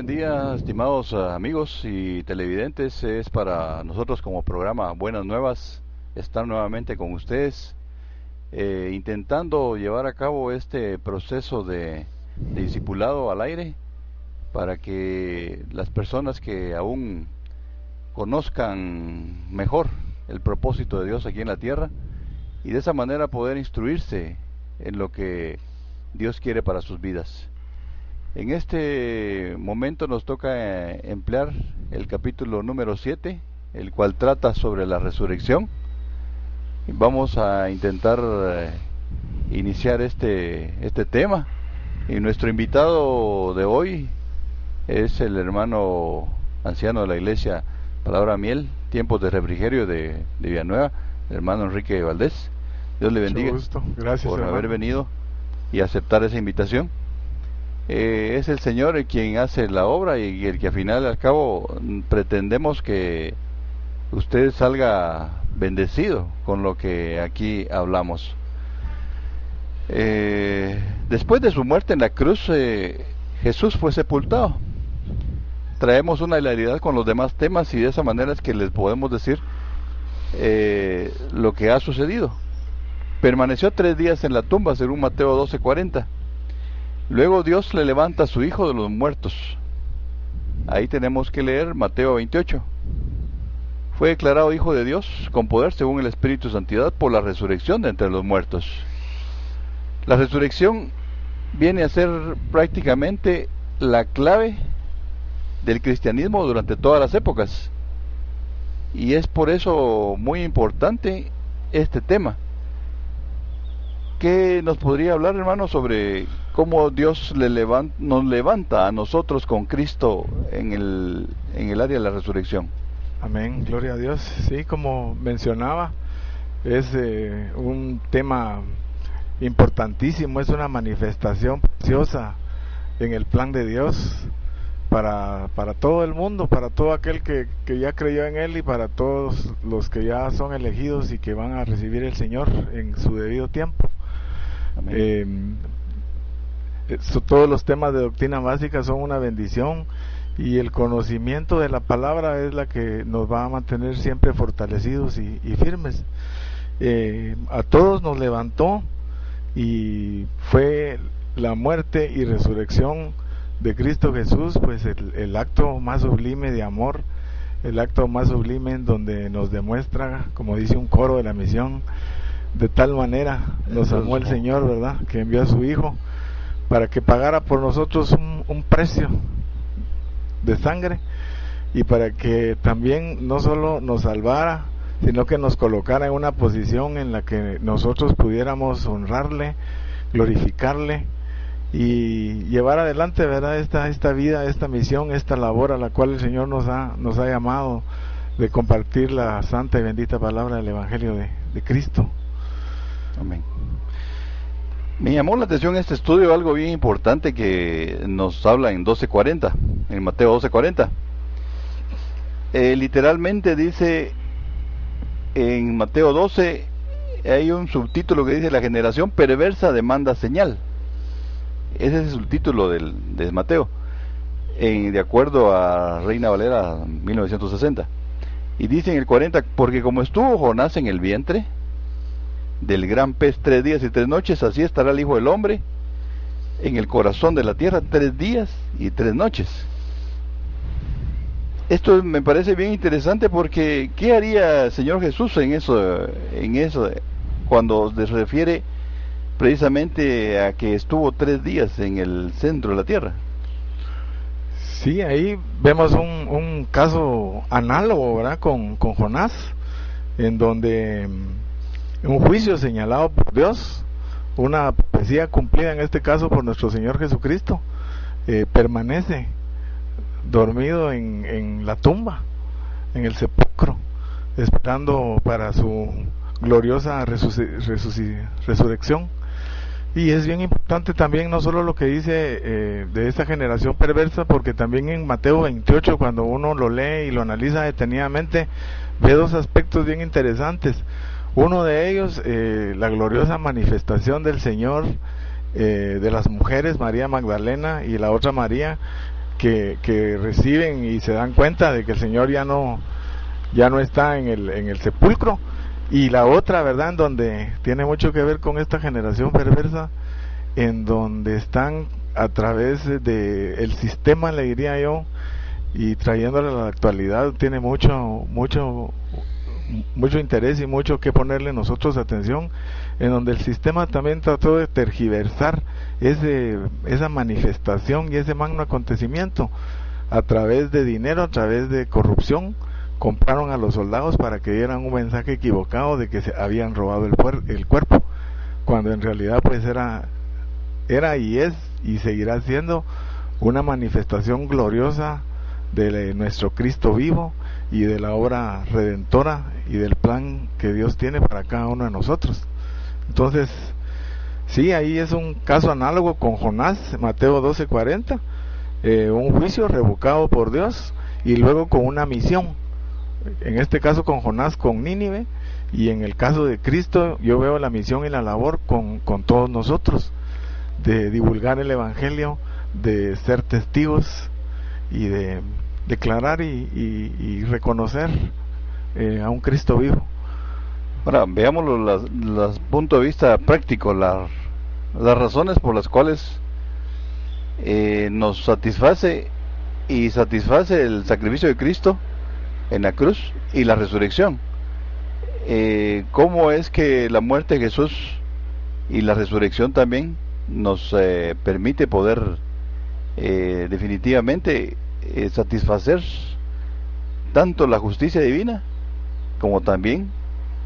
buen día, estimados amigos y televidentes. Es para nosotros como programa Buenas Nuevas estar nuevamente con ustedes, intentando llevar a cabo este proceso de discipulado al aire para que las personas que aún conozcan mejor el propósito de Dios aquí en la tierra y de esa manera poder instruirse en lo que Dios quiere para sus vidas. En este momento nos toca emplear el capítulo número 7, el cual trata sobre la resurrección. Vamos a intentar iniciar este tema. Y nuestro invitado de hoy es el hermano anciano de la iglesia Palabra Miel, Tiempos de Refrigerio de Villanueva, el hermano Enrique Valdés. Dios le bendiga. Mucho gusto. Gracias, por hermano. haber venido y aceptar esa invitación. Es el Señor el quien hace la obra y el que al final y al cabo pretendemos que usted salga bendecido con lo que aquí hablamos. Después de su muerte en la cruz, Jesús fue sepultado. Traemos una hilaridad con los demás temas y de esa manera es que les podemos decir lo que ha sucedido. Permaneció 3 días en la tumba, según Mateo 12:40. Luego Dios le levanta a su Hijo de los muertos. Ahí tenemos que leer Mateo 28. Fue declarado Hijo de Dios con poder según el Espíritu de Santidad por la resurrección de entre los muertos. La resurrección viene a ser prácticamente la clave del cristianismo durante todas las épocas. Y es por eso muy importante este tema. ¿Qué nos podría hablar, hermano, sobre cómo Dios nos levanta a nosotros con Cristo en el área de la resurrección? Amén, gloria a Dios. Sí, como mencionaba, es un tema importantísimo, es una manifestación preciosa en el plan de Dios para todo el mundo, para todo aquel que ya creyó en Él y para todos los que ya son elegidos y que van a recibir el Señor en su debido tiempo. Todos los temas de doctrina básica son una bendición y el conocimiento de la palabra es la que nos va a mantener siempre fortalecidos y firmes. A todos nos levantó y fue la muerte y resurrección de Cristo Jesús, pues el acto más sublime de amor, el acto más sublime en donde nos demuestra, como dice un coro de la misión, de tal manera nos amó el Señor, ¿verdad?, que envió a su Hijo para que pagara por nosotros un precio de sangre y para que también no solo nos salvara, sino que nos colocara en una posición en la que nosotros pudiéramos honrarle, glorificarle y llevar adelante, ¿verdad?, esta vida, esta misión, esta labor a la cual el Señor nos ha llamado, de compartir la santa y bendita palabra del Evangelio de Cristo. Amén. Me llamó la atención este estudio algo bien importante que nos habla en 12:40, en Mateo 12:40. Literalmente dice en Mateo 12, hay un subtítulo que dice: la generación perversa demanda señal. Ese es el subtítulo de Mateo, de acuerdo a Reina Valera 1960. Y dice en el 40, porque como estuvo Jonás en el vientre del gran pez 3 días y 3 noches, así estará el Hijo del Hombre en el corazón de la tierra 3 días y 3 noches. Esto me parece bien interesante porque ¿qué haría el Señor Jesús en eso cuando se refiere precisamente a que estuvo 3 días en el centro de la tierra? Sí, ahí vemos un caso análogo, ¿verdad?, con Jonás, en donde un juicio señalado por Dios, una profecía cumplida en este caso por nuestro Señor Jesucristo, permanece dormido en la tumba, en el sepulcro, esperando para su gloriosa resurrección. Y es bien importante también no solo lo que dice de esta generación perversa, porque también en Mateo 28, cuando uno lo lee y lo analiza detenidamente, ve 2 aspectos bien interesantes. Uno de ellos, la gloriosa manifestación del Señor, de las mujeres, María Magdalena y la otra María, que reciben y se dan cuenta de que el Señor ya no está en el sepulcro. Y la otra, ¿verdad?, en donde tiene mucho que ver con esta generación perversa, en donde están a través de el sistema, le diría yo, y trayéndole a la actualidad, tiene mucho interés y mucho que ponerle nosotros atención, en donde el sistema también trató de tergiversar esa manifestación y ese magno acontecimiento a través de dinero, a través de corrupción. Compraron a los soldados para que dieran un mensaje equivocado de que se habían robado el cuerpo, cuando en realidad pues era y es y seguirá siendo una manifestación gloriosa de nuestro Cristo vivo y de la obra redentora y del plan que Dios tiene para cada uno de nosotros. Entonces, sí, ahí es un caso análogo con Jonás, Mateo 12:40, un juicio revocado por Dios y luego con una misión. En este caso con Jonás con Nínive, y en el caso de Cristo yo veo la misión y la labor con todos nosotros, de divulgar el Evangelio, de ser testigos y de declarar y reconocer a un Cristo vivo. Ahora, veámoslo desde el punto de vista práctico, las razones por las cuales nos satisface el sacrificio de Cristo en la cruz y la resurrección. ¿Cómo es que la muerte de Jesús y la resurrección también nos permite poder definitivamente satisfacer tanto la justicia divina como también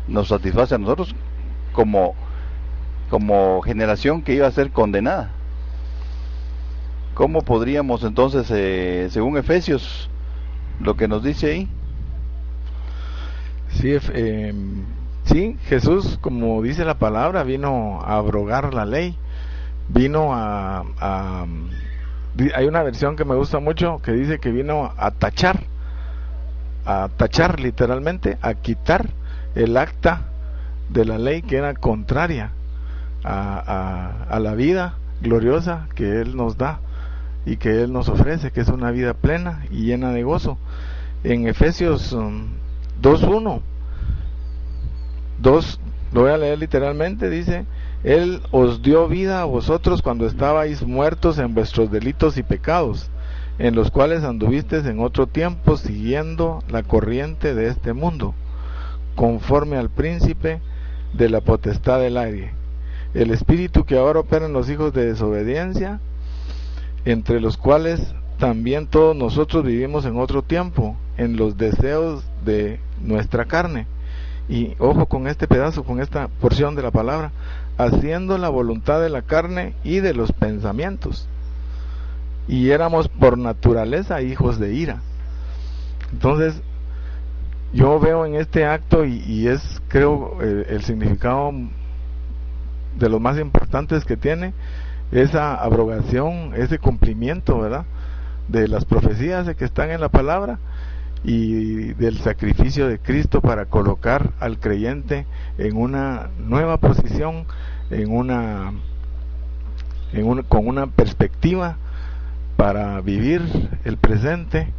nos satisface a nosotros como generación que iba a ser condenada? ¿Cómo podríamos entonces, según Efesios, lo que nos dice ahí? Sí, Jesús, como dice la palabra, vino a abrogar la ley, vino hay una versión que me gusta mucho que dice que vino a tachar literalmente, a quitar el acta de la ley que era contraria a la vida gloriosa que Él nos da y que Él nos ofrece, que es una vida plena y llena de gozo. En Efesios 2:1, lo voy a leer literalmente, dice: Él os dio vida a vosotros cuando estabais muertos en vuestros delitos y pecados, en los cuales anduvisteis en otro tiempo siguiendo la corriente de este mundo, conforme al príncipe de la potestad del aire, el espíritu que ahora opera en los hijos de desobediencia, entre los cuales también todos nosotros vivimos en otro tiempo, en los deseos de nuestra carne. Y ojo con este pedazo, con esta porción de la palabra: haciendo la voluntad de la carne y de los pensamientos, y éramos por naturaleza hijos de ira. Entonces yo veo en este acto, y es, creo, el significado de los más importantes que tiene, esa abrogación, ese cumplimiento, ¿verdad?, de las profecías que están en la palabra, y del sacrificio de Cristo para colocar al creyente en una nueva posición, con una perspectiva para vivir el presente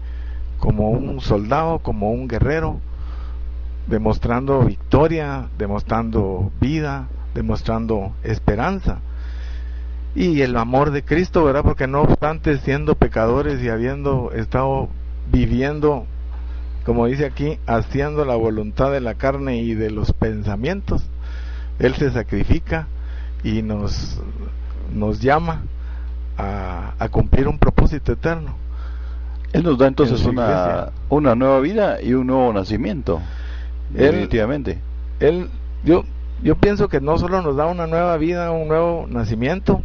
como un soldado, como un guerrero, demostrando victoria, demostrando vida, demostrando esperanza y el amor de Cristo, ¿verdad? Porque no obstante, siendo pecadores y habiendo estado viviendo, como dice aquí, haciendo la voluntad de la carne y de los pensamientos, Él se sacrifica y nos llama a cumplir un propósito eterno. Él nos da entonces una nueva vida y un nuevo nacimiento, definitivamente. Yo pienso que no solo nos da una nueva vida, un nuevo nacimiento,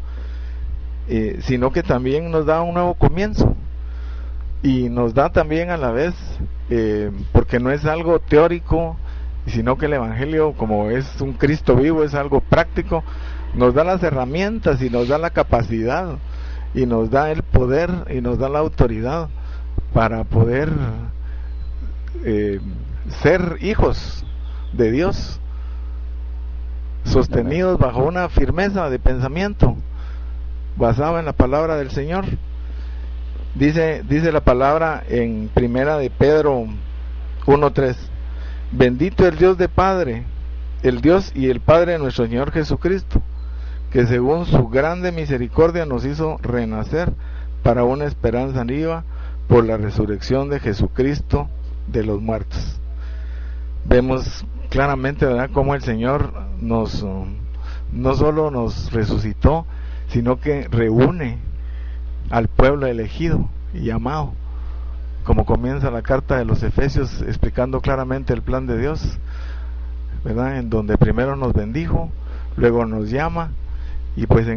sino que también nos da un nuevo comienzo, y nos da también a la vez, porque no es algo teórico, sino que el Evangelio, como es un Cristo vivo, es algo práctico. Nos da las herramientas y nos da la capacidad y nos da el poder y nos da la autoridad para poder ser hijos de Dios, sostenidos bajo una firmeza de pensamiento basada en la palabra del Señor. Dice la palabra en Primera de Pedro 1:3: bendito el Dios de Padre, el Dios y el Padre de nuestro Señor Jesucristo, que según su grande misericordia nos hizo renacer para una esperanza viva por la resurrección de Jesucristo de los muertos. Vemos claramente, ¿verdad?, cómo el Señor no solo nos resucitó, sino que reúne al pueblo elegido y amado, como comienza la carta de los Efesios explicando claramente el plan de Dios, ¿verdad?, en donde primero nos bendijo, luego nos llama, y pues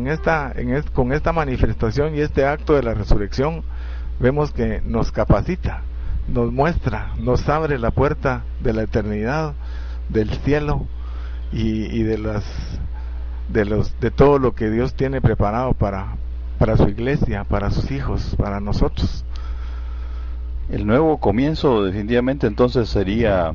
con esta manifestación y este acto de la resurrección vemos que nos capacita, nos muestra, nos abre la puerta de la eternidad, del cielo y de todo lo que Dios tiene preparado para su iglesia, para sus hijos, para nosotros. El nuevo comienzo definitivamente entonces sería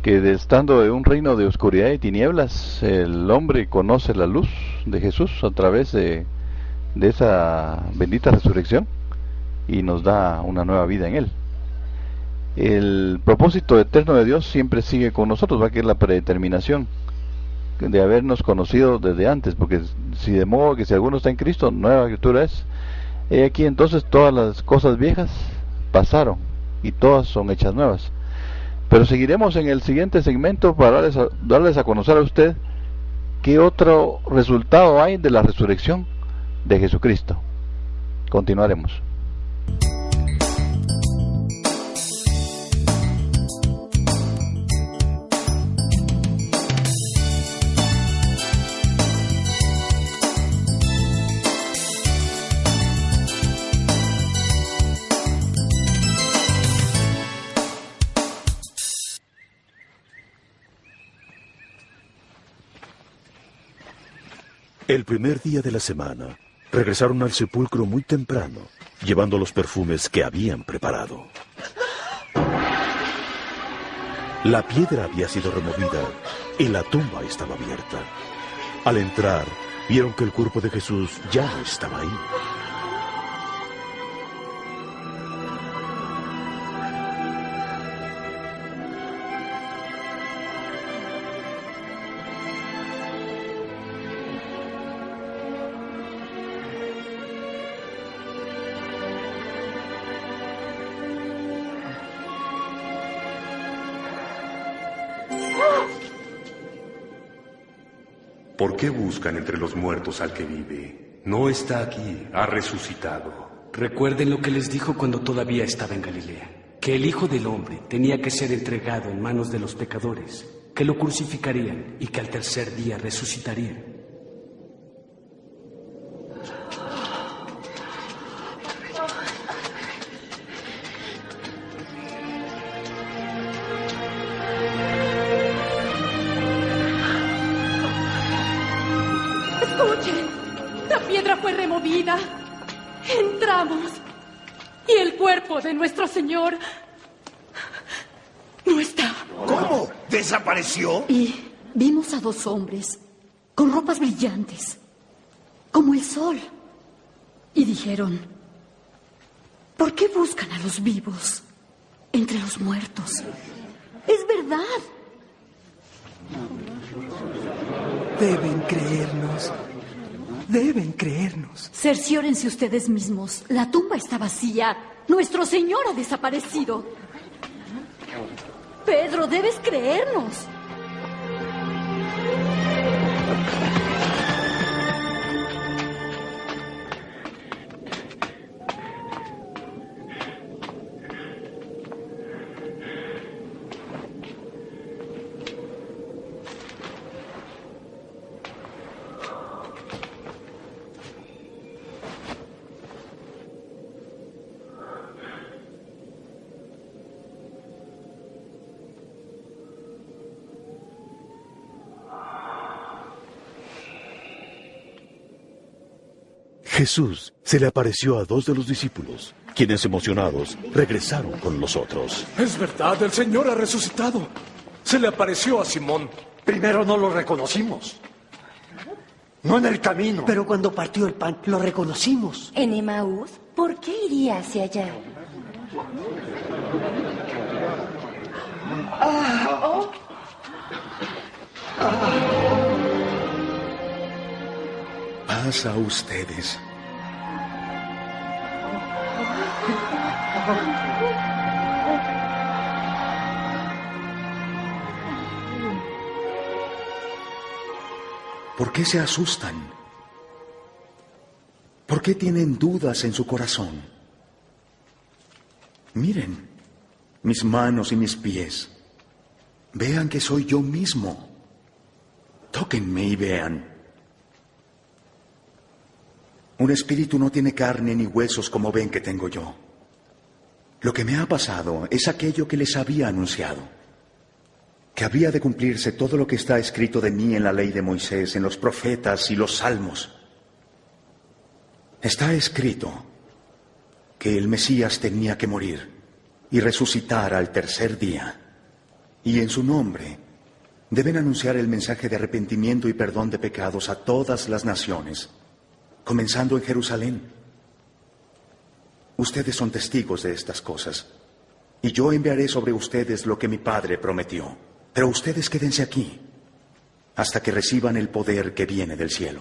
que estando en un reino de oscuridad y tinieblas, el hombre conoce la luz de Jesús a través de esa bendita resurrección y nos da una nueva vida en Él. El propósito eterno de Dios siempre sigue con nosotros, que es la predeterminación de habernos conocido desde antes, porque de modo que si alguno está en Cristo, nueva criatura es. He aquí entonces todas las cosas viejas pasaron y todas son hechas nuevas. Pero seguiremos en el siguiente segmento para darles a conocer a usted qué otro resultado hay de la resurrección de Jesucristo. Continuaremos. El primer día de la semana, regresaron al sepulcro muy temprano, llevando los perfumes que habían preparado. La piedra había sido removida y la tumba estaba abierta. Al entrar, vieron que el cuerpo de Jesús ya no estaba ahí. ¿Por qué buscan entre los muertos al que vive? No está aquí, ha resucitado. Recuerden lo que les dijo cuando todavía estaba en Galilea, que el Hijo del Hombre tenía que ser entregado en manos de los pecadores, que lo crucificarían y que al tercer día resucitaría. Entramos y el cuerpo de nuestro Señor no está. ¿Cómo? ¿Desapareció? Y vimos a dos hombres con ropas brillantes, como el sol. Y dijeron: ¿por qué buscan a los vivos entre los muertos? Es verdad. Deben creernos. Deben creernos. Cerciórense ustedes mismos. La tumba está vacía. Nuestro Señor ha desaparecido. Pedro, debes creernos. Jesús se le apareció a dos de los discípulos, quienes emocionados regresaron con los otros. Es verdad, el Señor ha resucitado. Se le apareció a Simón. Primero no lo reconocimos. No en el camino. Pero cuando partió el pan, lo reconocimos. En Emaús, ¿Por qué iría hacia allá? Paz a ustedes. ¿Por qué se asustan? ¿Por qué tienen dudas en su corazón? Miren mis manos y mis pies. Vean que soy yo mismo. Tóquenme y vean. Un espíritu no tiene carne ni huesos como ven que tengo yo. Lo que me ha pasado es aquello que les había anunciado, que había de cumplirse todo lo que está escrito de mí en la ley de Moisés, en los profetas y los salmos. Está escrito que el Mesías tenía que morir y resucitar al tercer día, y en su nombre deben anunciar el mensaje de arrepentimiento y perdón de pecados a todas las naciones, comenzando en Jerusalén. Ustedes son testigos de estas cosas, y yo enviaré sobre ustedes lo que mi Padre prometió. Pero ustedes quédense aquí hasta que reciban el poder que viene del cielo.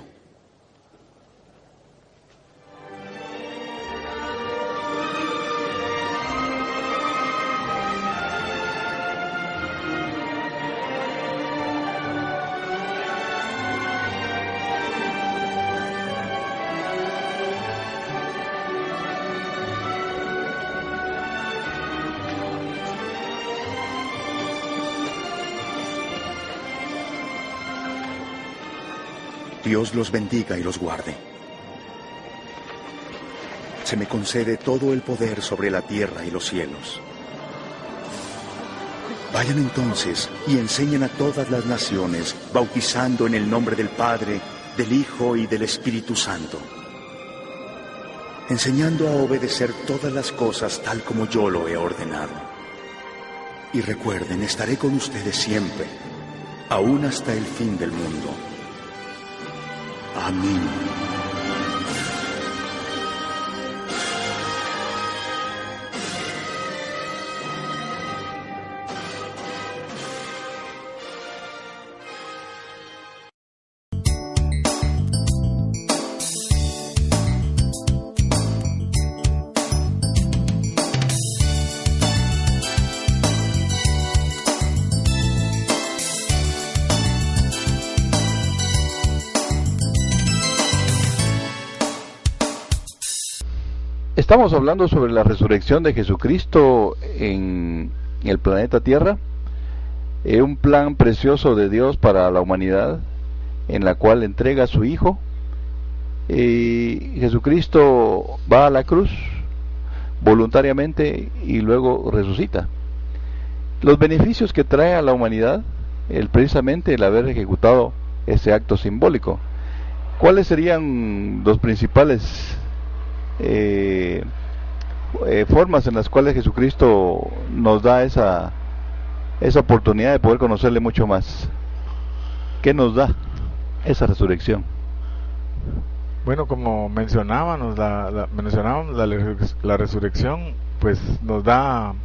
Dios los bendiga y los guarde. Se me concede todo el poder sobre la tierra y los cielos. Vayan entonces y enseñen a todas las naciones, bautizando en el nombre del Padre, del Hijo y del Espíritu Santo, enseñando a obedecer todas las cosas tal como yo lo he ordenado. Y recuerden, estaré con ustedes siempre, aún hasta el fin del mundo. Amén. Estamos hablando sobre la resurrección de Jesucristo en el planeta Tierra, un plan precioso de Dios para la humanidad, en la cual entrega a su Hijo, y Jesucristo va a la cruz voluntariamente y luego resucita. Los beneficios que trae a la humanidad, precisamente el haber ejecutado ese acto simbólico. ¿Cuáles serían los principales formas en las cuales Jesucristo nos da esa oportunidad de poder conocerle mucho más? ¿Qué nos da esa resurrección? Bueno, como mencionábamos, la resurrección, pues nos da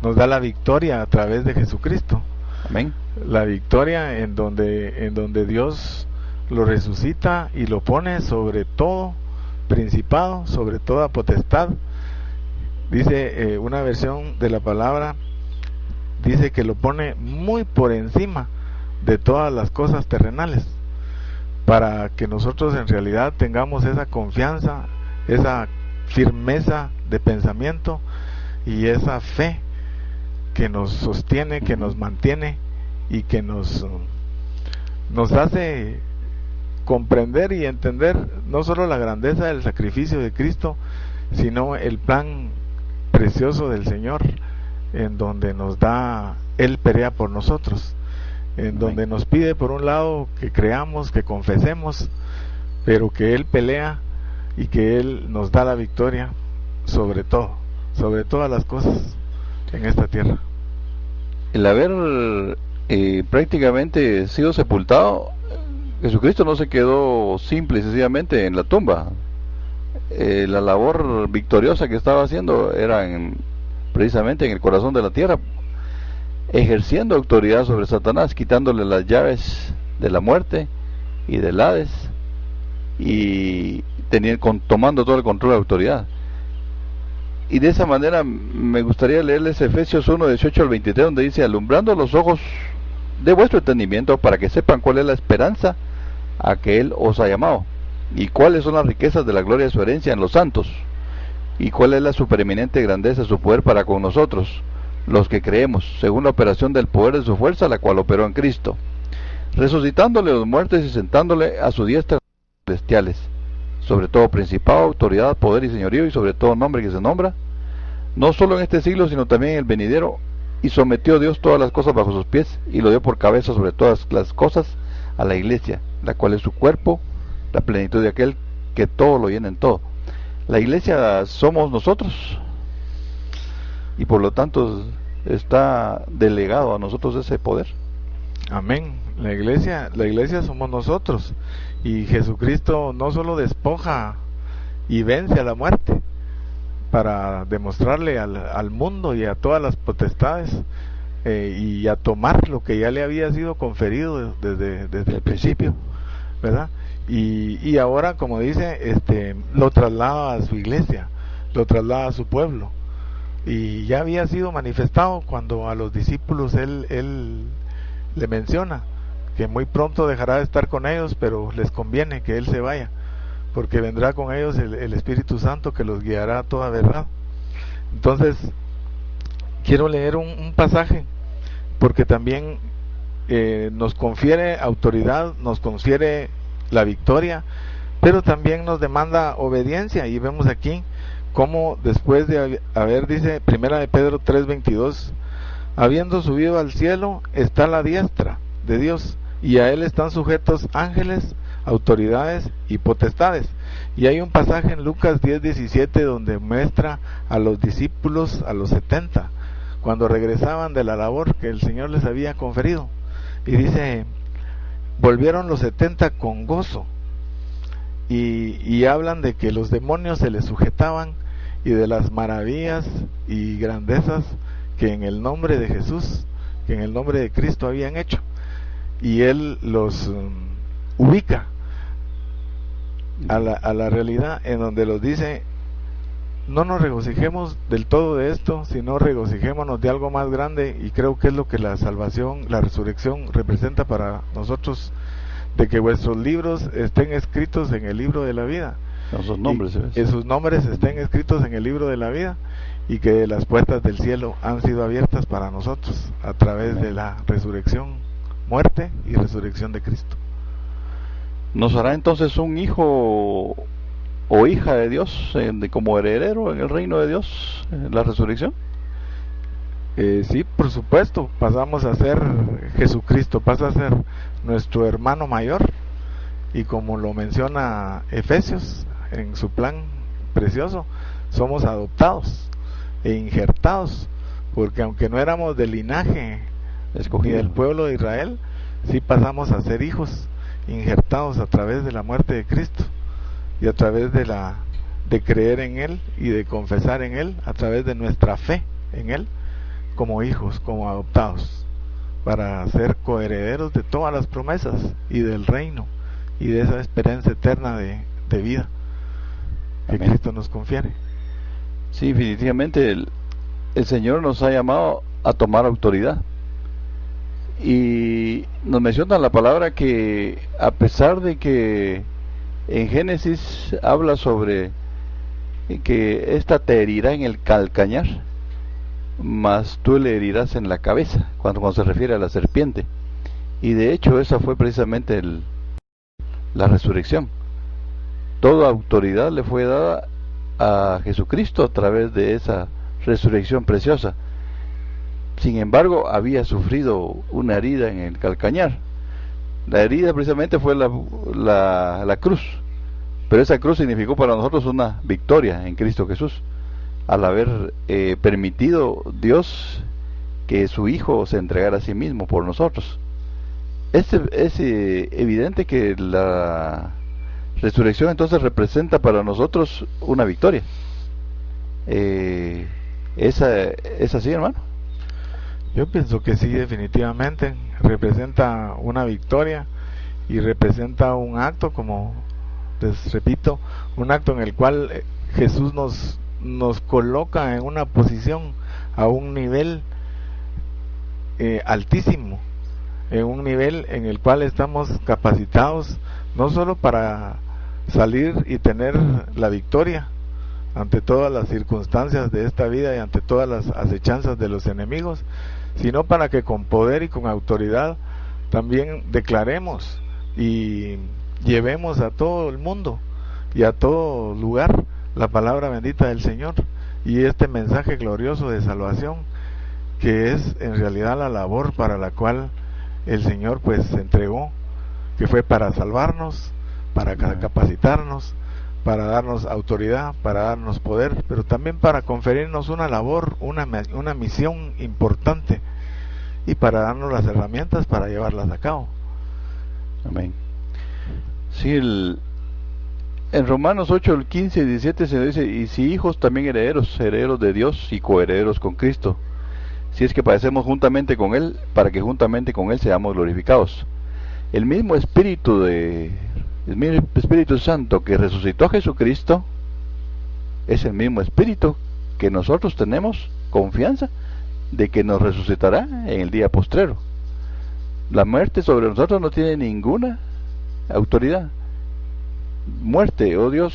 la victoria a través de Jesucristo. Amén. La victoria en donde Dios lo resucita y lo pone sobre todo principado, sobre toda potestad. Dice una versión de la palabra, dice que lo pone muy por encima de todas las cosas terrenales, para que nosotros en realidad tengamos esa confianza, esa firmeza de pensamiento y esa fe que nos sostiene, que nos mantiene y que nos hace comprender y entender no solo la grandeza del sacrificio de Cristo, sino el plan precioso del Señor, en donde nos da, Él pelea por nosotros, en donde nos pide por un lado que creamos, que confesemos, pero que Él pelea y que Él nos da la victoria sobre todo, sobre todas las cosas en esta tierra. El haber prácticamente sido sepultado, Jesucristo no se quedó simple y sencillamente en la tumba, la labor victoriosa que estaba haciendo era precisamente en el corazón de la tierra, ejerciendo autoridad sobre Satanás, quitándole las llaves de la muerte y del Hades, y tomando todo el control de autoridad. Y de esa manera me gustaría leerles Efesios 1, 18 al 23, donde dice: alumbrando los ojos de vuestro entendimiento, para que sepan cuál es la esperanza a que Él os ha llamado, y cuáles son las riquezas de la gloria de su herencia en los santos, y cuál es la supereminente grandeza de su poder para con nosotros, los que creemos, según la operación del poder de su fuerza, la cual operó en Cristo, resucitándole de los muertos y sentándole a su diestra celestiales, sobre todo principado, autoridad, poder y señorío, y sobre todo nombre que se nombra, no solo en este siglo, sino también en el venidero, y sometió Dios todas las cosas bajo sus pies, y lo dio por cabeza sobre todas las cosas a la iglesia, la cual es su cuerpo, la plenitud de aquel que todo lo llena en todo. La iglesia somos nosotros, y por lo tanto está delegado a nosotros ese poder. Amén. La iglesia somos nosotros, y Jesucristo no solo despoja y vence a la muerte para demostrarle al mundo y a todas las potestades, y a tomar lo que ya le había sido conferido desde el principio, ¿verdad? Y ahora, como dice, lo traslada a su iglesia, lo traslada a su pueblo, y ya había sido manifestado cuando a los discípulos él le menciona que muy pronto dejará de estar con ellos, pero les conviene que Él se vaya, porque vendrá con ellos el Espíritu Santo que los guiará a toda verdad. Entonces, quiero leer un pasaje, porque también nos confiere autoridad, nos confiere la victoria, pero también nos demanda obediencia, y vemos aquí cómo después de haber, dice Primera de Pedro 3:22, habiendo subido al cielo, está a la diestra de Dios, y a Él están sujetos ángeles, autoridades y potestades. Y hay un pasaje en Lucas 10:17 donde muestra a los discípulos, a los 70, cuando regresaban de la labor que el Señor les había conferido, y dice: volvieron los 70 con gozo, y hablan de que los demonios se les sujetaban, y de las maravillas y grandezas que en el nombre de Jesús, que en el nombre de Cristo habían hecho. Y Él los ubica a la realidad, en donde los dice: no nos regocijemos del todo de esto, sino regocijémonos de algo más grande. Y creo que es lo que la salvación, la resurrección representa para nosotros, de que vuestros libros estén escritos en el libro de la vida, sus nombres, y sus nombres estén escritos en el libro de la vida, y que las puertas del cielo han sido abiertas para nosotros a través de la resurrección, muerte y resurrección de Cristo. ¿Nos hará entonces un hijo o hija de Dios como heredero en el reino de Dios, en la resurrección? Sí, por supuesto. Pasamos a ser Jesucristo, pasa a ser nuestro hermano mayor, y como lo menciona Efesios en su plan precioso, somos adoptados e injertados, porque aunque no éramos del linaje ni del pueblo de Israel, sí pasamos a ser hijos injertados a través de la muerte de Cristo, y a través de creer en Él y de confesar en Él, a través de nuestra fe en Él, como hijos, como adoptados, para ser coherederos de todas las promesas y del reino y de esa esperanza eterna de vida que Amén. Cristo nos confiere. Sí, definitivamente el Señor nos ha llamado a tomar autoridad, y nos menciona la palabra que, a pesar de que en Génesis habla sobre que ésta te herirá en el calcañar, mas tú le herirás en la cabeza, cuando se refiere a la serpiente. Y de hecho esa fue precisamente la resurrección. Toda autoridad le fue dada a Jesucristo a través de esa resurrección preciosa. Sin embargo, había sufrido una herida en el calcañar. La herida precisamente fue la cruz, pero esa cruz significó para nosotros una victoria en Cristo Jesús, al haber permitido Dios que su Hijo se entregara a sí mismo por nosotros. Es evidente que la resurrección entonces representa para nosotros una victoria. ¿Es así, hermano? Yo pienso que sí, definitivamente representa una victoria y representa un acto, como les repito, un acto en el cual Jesús nos coloca en una posición, a un nivel altísimo, en un nivel en el cual estamos capacitados no solo para salir y tener la victoria ante todas las circunstancias de esta vida y ante todas las acechanzas de los enemigos, sino para que con poder y con autoridad también declaremos y llevemos a todo el mundo y a todo lugar la palabra bendita del Señor y este mensaje glorioso de salvación, que es en realidad la labor para la cual el Señor pues se entregó, que fue para salvarnos, para capacitarnos, para darnos autoridad, para darnos poder, pero también para conferirnos una labor, una misión importante, y para darnos las herramientas para llevarlas a cabo. Amén. Sí, en Romanos 8, el 15 y 17 se dice: y si hijos, también herederos, herederos de Dios y coherederos con Cristo, si es que padecemos juntamente con Él, para que juntamente con Él seamos glorificados. El mismo Espíritu Santo que resucitó a Jesucristo es el mismo Espíritu que nosotros tenemos confianza de que nos resucitará en el día postrero. La muerte sobre nosotros no tiene ninguna autoridad. Muerte, oh Dios,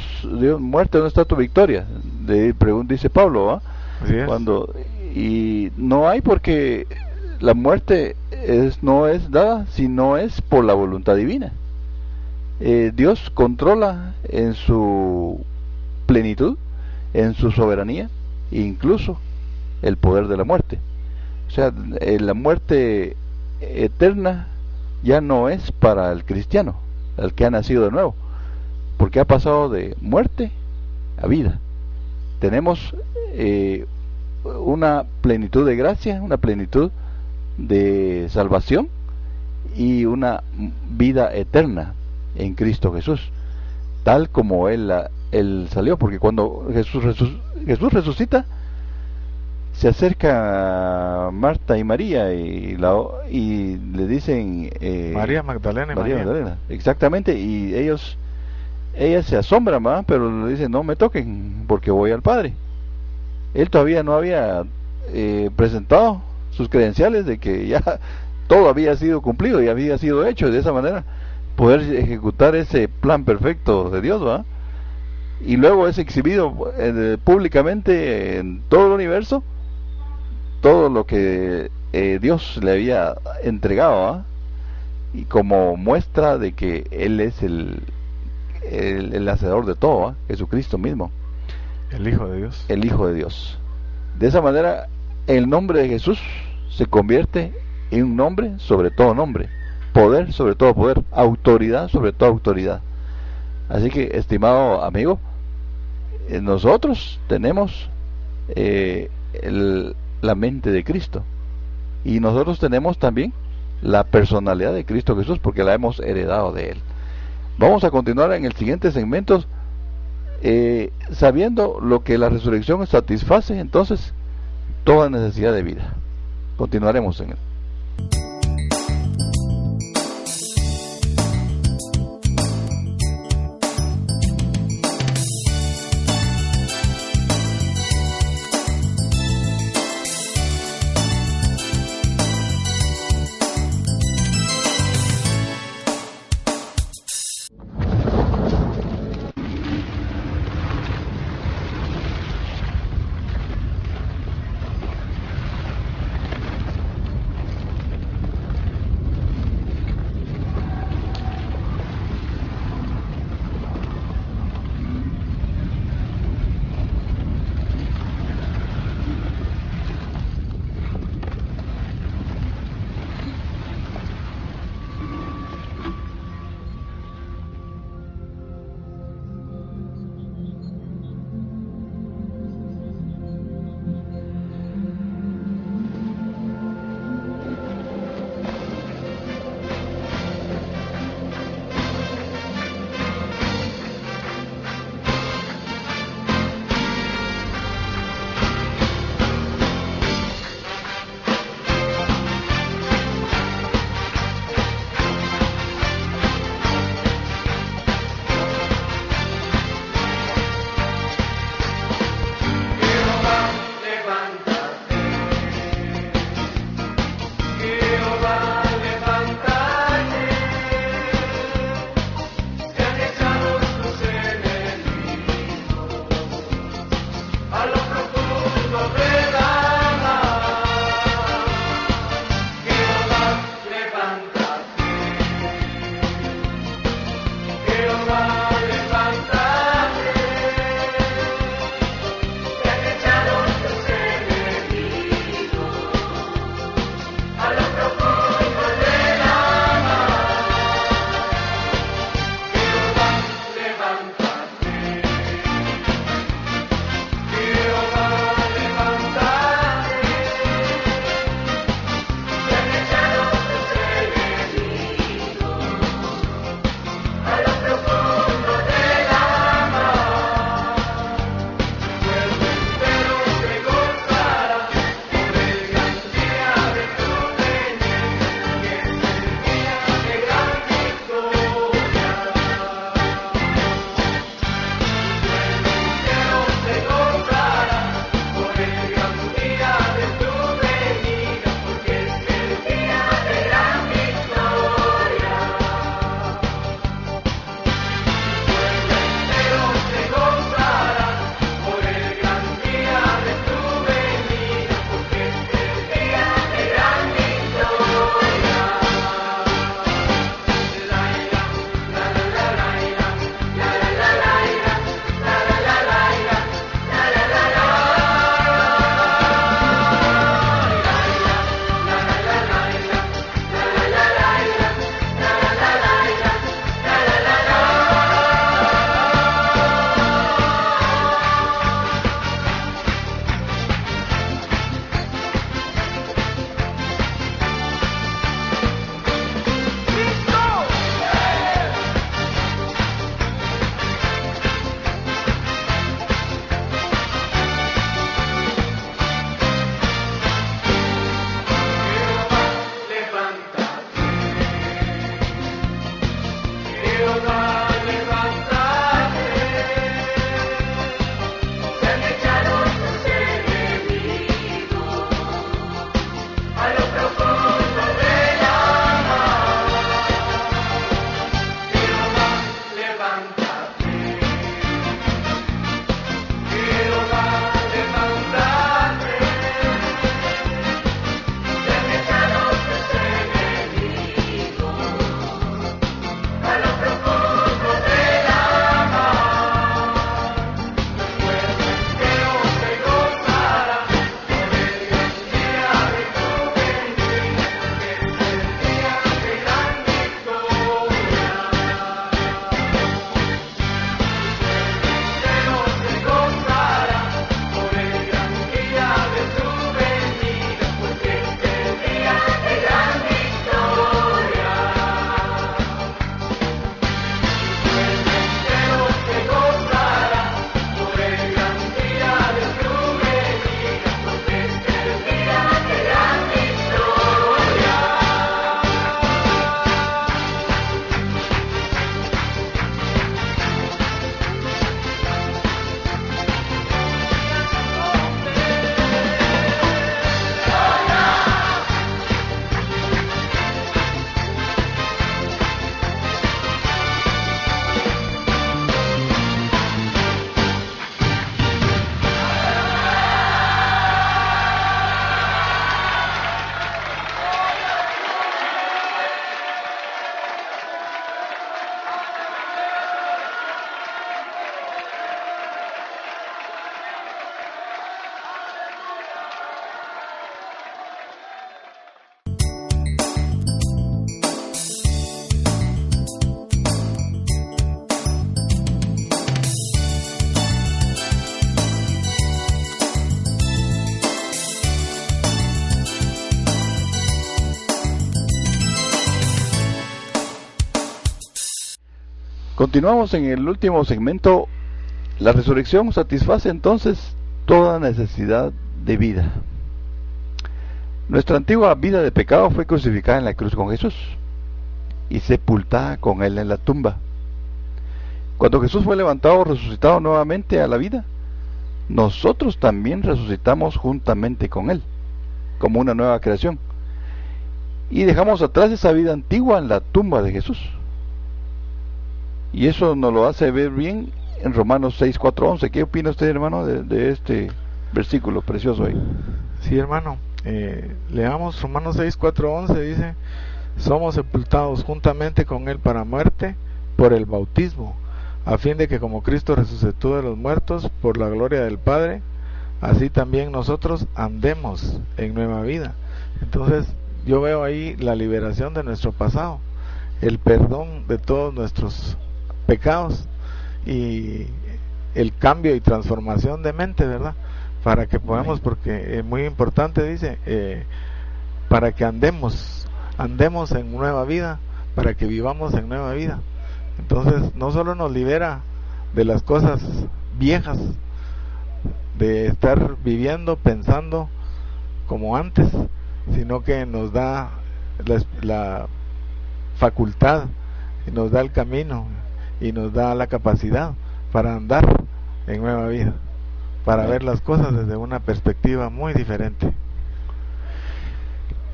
muerte, ¿dónde está tu victoria? Dice Pablo, ¿va? Y no hay, porque la muerte no es dada si no es por la voluntad divina. Dios controla en su plenitud, en su soberanía, incluso el poder de la muerte. O sea, la muerte eterna ya no es para el cristiano, el que ha nacido de nuevo, porque ha pasado de muerte a vida. Tenemos una plenitud de gracia, una plenitud de salvación y una vida eterna en Cristo Jesús, tal como Él salió, porque cuando Jesús resucita, se acerca a Marta y María y le dicen María Magdalena y María. Exactamente, y ellas se asombran, ¿verdad? Pero le dicen: no me toquen, porque voy al Padre. Él todavía no había presentado sus credenciales de que ya todo había sido cumplido y había sido hecho, y de esa manera poder ejecutar ese plan perfecto de Dios, ¿verdad? Y luego es exhibido públicamente en todo el universo, todo lo que Dios le había entregado, ¿verdad? Y como muestra de que Él es el hacedor de todo, ¿verdad? Jesucristo mismo, el Hijo de Dios. El Hijo de Dios. De esa manera, el nombre de Jesús se convierte en un nombre sobre todo nombre, poder sobre todo poder, autoridad sobre toda autoridad. Así que, estimado amigo, nosotros tenemos la mente de Cristo, y nosotros tenemos también la personalidad de Cristo Jesús, porque la hemos heredado de Él. Vamos a continuar en el siguiente segmento, sabiendo lo que la resurrección satisface entonces toda necesidad de vida. Continuaremos en él. Continuamos en el último segmento. La resurrección satisface entonces toda necesidad de vida. Nuestra antigua vida de pecado fue crucificada en la cruz con Jesús y sepultada con Él en la tumba. Cuando Jesús fue levantado, resucitado nuevamente a la vida, nosotros también resucitamos juntamente con Él, como una nueva creación. Y dejamos atrás esa vida antigua en la tumba de Jesús. Y eso nos lo hace ver bien en Romanos 6, 4, 11. ¿Qué opina usted, hermano, de este versículo precioso ahí? Sí, hermano. Leamos Romanos 6, 4, 11. Dice: somos sepultados juntamente con Él para muerte por el bautismo, a fin de que como Cristo resucitó de los muertos por la gloria del Padre, así también nosotros andemos en nueva vida. Entonces yo veo ahí la liberación de nuestro pasado, el perdón de todos nuestros pecados y el cambio y transformación de mente, ¿verdad? Para que podamos, porque es muy importante, dice, para que andemos en nueva vida, para que vivamos en nueva vida. Entonces no solo nos libera de las cosas viejas, de estar viviendo, pensando como antes, sino que nos da la facultad, y nos da el camino, y nos da la capacidad para andar en nueva vida, para ver las cosas desde una perspectiva muy diferente.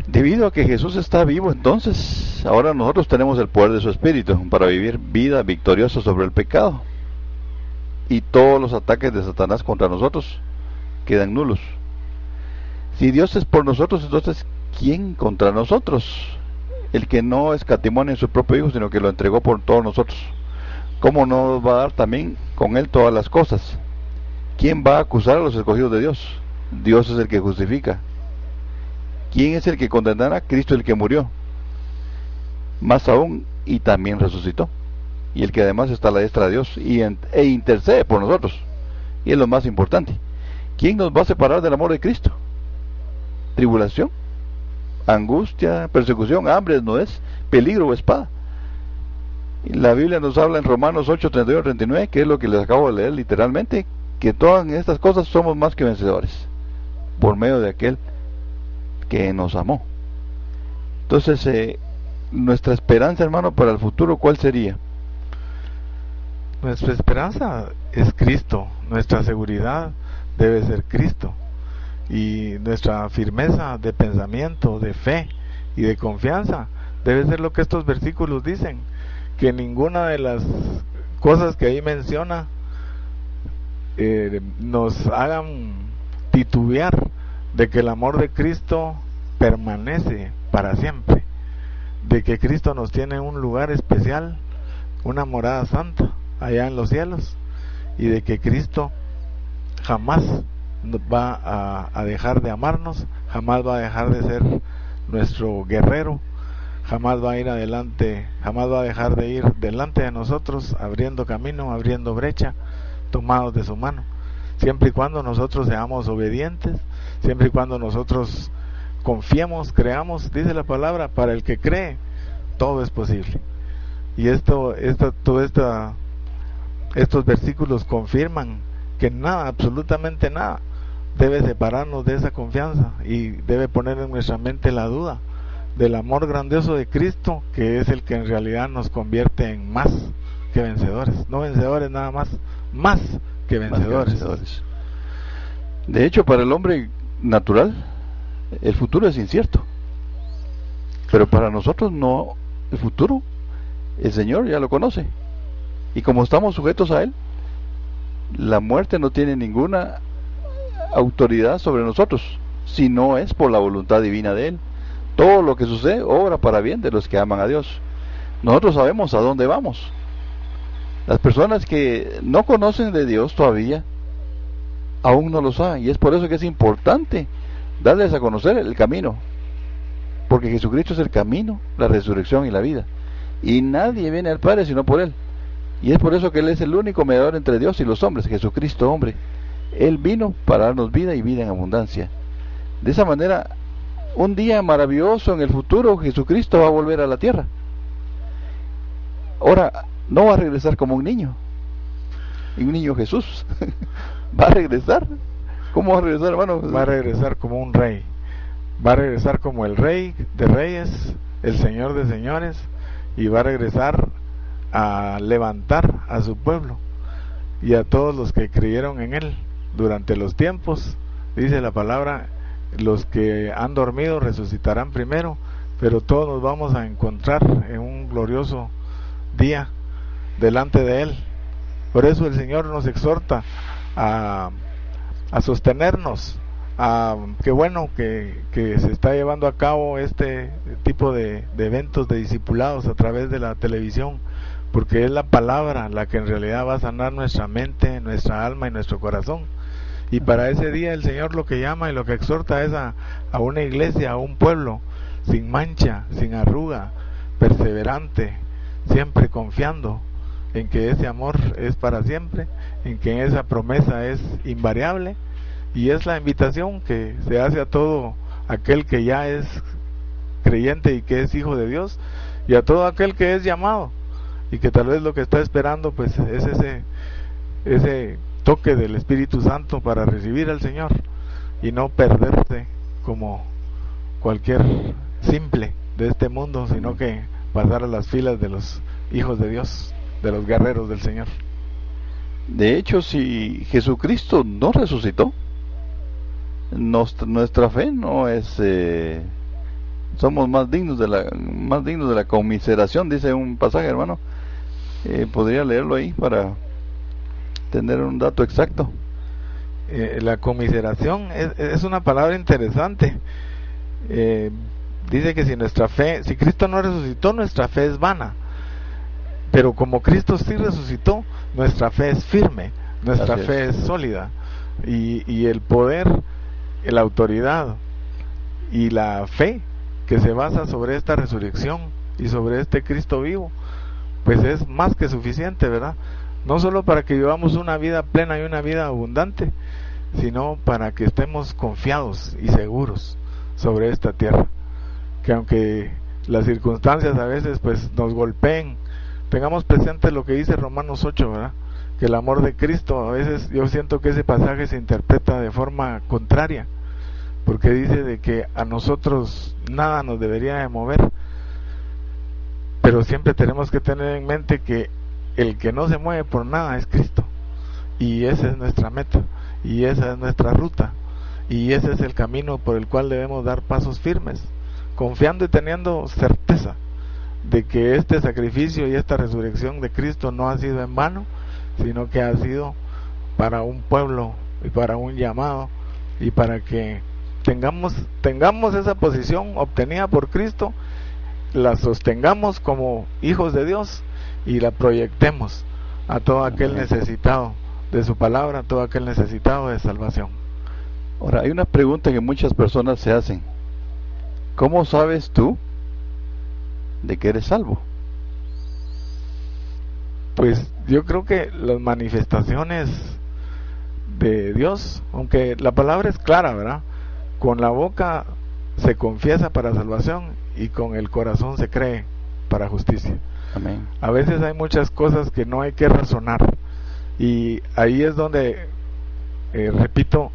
Debido a que Jesús está vivo, entonces ahora nosotros tenemos el poder de su Espíritu para vivir vida victoriosa sobre el pecado, y todos los ataques de Satanás contra nosotros quedan nulos. Si Dios es por nosotros, entonces ¿quién contra nosotros? El que no escatimó en su propio Hijo, sino que lo entregó por todos nosotros, ¿cómo no nos va a dar también con Él todas las cosas? ¿Quién va a acusar a los escogidos de Dios? Dios es el que justifica. ¿Quién es el que condenará? Cristo, el que murió, más aún, y también resucitó, y el que además está a la diestra de Dios e intercede por nosotros. Y es lo más importante. ¿Quién nos va a separar del amor de Cristo? ¿Tribulación, angustia, persecución, hambre, desnudez, peligro o espada? Y la Biblia nos habla en Romanos 8, 31, 39, que es lo que les acabo de leer literalmente, que todas estas cosas somos más que vencedores por medio de aquel que nos amó. Entonces, nuestra esperanza, hermano, para el futuro, ¿cuál sería? Nuestra esperanza es Cristo, nuestra seguridad debe ser Cristo, y nuestra firmeza de pensamiento, de fe y de confianza debe ser lo que estos versículos dicen, que ninguna de las cosas que ahí menciona nos hagan titubear de que el amor de Cristo permanece para siempre, de que Cristo nos tiene un lugar especial, una morada santa allá en los cielos, y de que Cristo jamás va a dejar de amarnos, jamás va a dejar de ser nuestro guerrero, jamás va a ir adelante, jamás va a dejar de ir delante de nosotros, abriendo camino, abriendo brecha, tomados de su mano, siempre y cuando nosotros seamos obedientes, siempre y cuando nosotros confiemos, creamos. Dice la palabra, para el que cree, todo es posible. Y estos versículos confirman que nada, absolutamente nada, debe separarnos de esa confianza, y debe poner en nuestra mente la duda del amor grandioso de Cristo, que es el que en realidad nos convierte en más que vencedores, no vencedores nada más que vencedores. De hecho, para el hombre natural, el futuro es incierto, pero para nosotros no. El futuro, el Señor ya lo conoce, y como estamos sujetos a Él, la muerte no tiene ninguna autoridad sobre nosotros, si no es por la voluntad divina de Él. Todo lo que sucede obra para bien de los que aman a Dios. Nosotros sabemos a dónde vamos. Las personas que no conocen de Dios todavía aún no lo saben, y es por eso que es importante darles a conocer el camino, porque Jesucristo es el camino, la resurrección y la vida, y nadie viene al Padre sino por Él. Y es por eso que Él es el único mediador entre Dios y los hombres, Jesucristo hombre. Él vino para darnos vida y vida en abundancia. De esa manera, un día maravilloso en el futuro, Jesucristo va a volver a la tierra. Ahora, no va a regresar como un niño Jesús. Va a regresar. ¿Cómo va a regresar, hermano? Va a regresar como un rey. Va a regresar como el rey de reyes, el señor de señores, y va a regresar a levantar a su pueblo y a todos los que creyeron en él durante los tiempos. Dice la palabra, los que han dormido resucitarán primero, pero todos nos vamos a encontrar en un glorioso día delante de él. Por eso el Señor nos exhorta a sostenernos. Qué bueno que se está llevando a cabo este tipo de eventos de discipulados a través de la televisión, porque es la palabra la que en realidad va a sanar nuestra mente, nuestra alma y nuestro corazón. Y para ese día el Señor lo que llama y lo que exhorta es a una iglesia, a un pueblo sin mancha, sin arruga, perseverante, siempre confiando en que ese amor es para siempre, en que esa promesa es invariable, y es la invitación que se hace a todo aquel que ya es creyente y que es hijo de Dios, y a todo aquel que es llamado y que tal vez lo que está esperando pues es ese toque del Espíritu Santo para recibir al Señor y no perderse como cualquier simple de este mundo, sino que pasar a las filas de los hijos de Dios, de los guerreros del Señor. De hecho, si Jesucristo no resucitó, nuestra fe no es somos más dignos de la conmiseración, dice un pasaje, hermano. Podría leerlo ahí para tener un dato exacto. La conmiseración es una palabra interesante. Dice que si Cristo no resucitó, nuestra fe es vana, pero como Cristo sí resucitó, nuestra fe es firme, nuestra fe es sólida, y el poder, la autoridad y la fe que se basa sobre esta resurrección y sobre este Cristo vivo, pues es más que suficiente, ¿verdad? No solo para que vivamos una vida plena y una vida abundante, sino para que estemos confiados y seguros sobre esta tierra, que aunque las circunstancias a veces pues nos golpeen, tengamos presente lo que dice Romanos 8, ¿verdad? Que el amor de Cristo, a veces yo siento que ese pasaje se interpreta de forma contraria, porque dice de que a nosotros nada nos debería de mover, pero siempre tenemos que tener en mente que el que no se mueve por nada es Cristo, y esa es nuestra meta, y esa es nuestra ruta, y ese es el camino por el cual debemos dar pasos firmes, confiando y teniendo certeza de que este sacrificio y esta resurrección de Cristo no ha sido en vano, sino que ha sido para un pueblo y para un llamado, y para que tengamos esa posición obtenida por Cristo, la sostengamos como hijos de Dios y la proyectemos a todo aquel necesitado de su palabra, a todo aquel necesitado de salvación. Ahora, hay una pregunta que muchas personas se hacen: ¿cómo sabes tú de que eres salvo? Pues yo creo que las manifestaciones de Dios, aunque la palabra es clara, ¿verdad? Con la boca se confiesa para salvación y con el corazón se cree para justicia. Amén. A veces hay muchas cosas que no hay que razonar, y ahí es donde repito,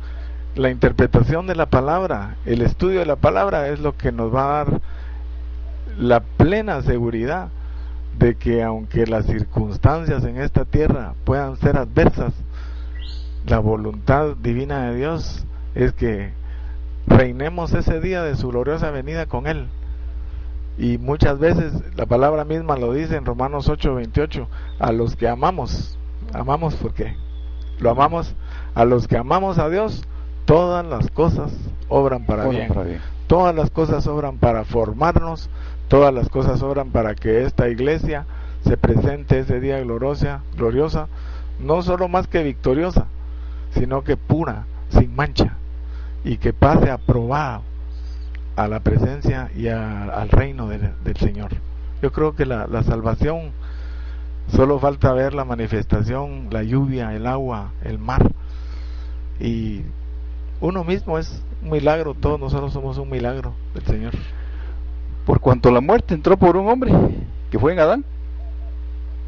la interpretación de la palabra, el estudio de la palabra es lo que nos va a dar la plena seguridad de que aunque las circunstancias en esta tierra puedan ser adversas, la voluntad divina de Dios es que reinemos ese día de su gloriosa venida con Él. Y muchas veces la palabra misma lo dice en Romanos 8:28, a los que amamos porque lo amamos, a los que amamos a Dios, todas las cosas obran para bien. Todas las cosas obran para formarnos, todas las cosas obran para que esta iglesia se presente ese día gloriosa, no solo más que victoriosa, sino que pura, sin mancha, y que pase aprobada a la presencia y al reino del Señor. Yo creo que la salvación, solo falta ver la manifestación, la lluvia, el agua, el mar, y uno mismo es un milagro. Todos nosotros somos un milagro del Señor. Por cuanto la muerte entró por un hombre, que fue en Adán,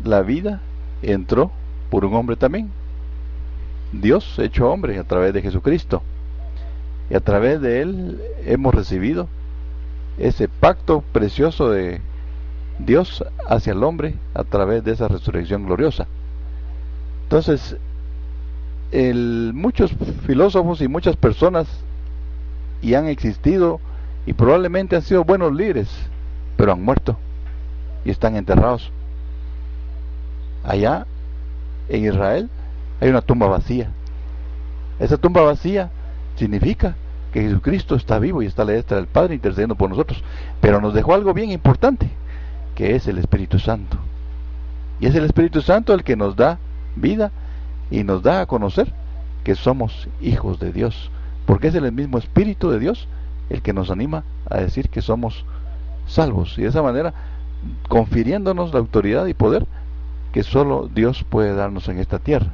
la vida entró por un hombre también. Dios hecho hombre a través de Jesucristo. Y a través de Él hemos recibido ese pacto precioso de Dios hacia el hombre a través de esa resurrección gloriosa. Entonces, muchos filósofos y muchas personas y han existido y probablemente han sido buenos líderes, pero han muerto y están enterrados. Allá en Israel hay una tumba vacía. Esa tumba vacía significa que Jesucristo está vivo y está a la diestra del Padre intercediendo por nosotros, pero nos dejó algo bien importante, que es el Espíritu Santo. Y es el Espíritu Santo el que nos da vida y nos da a conocer que somos hijos de Dios, porque es el mismo Espíritu de Dios el que nos anima a decir que somos salvos, y de esa manera confiriéndonos la autoridad y poder que solo Dios puede darnos en esta tierra.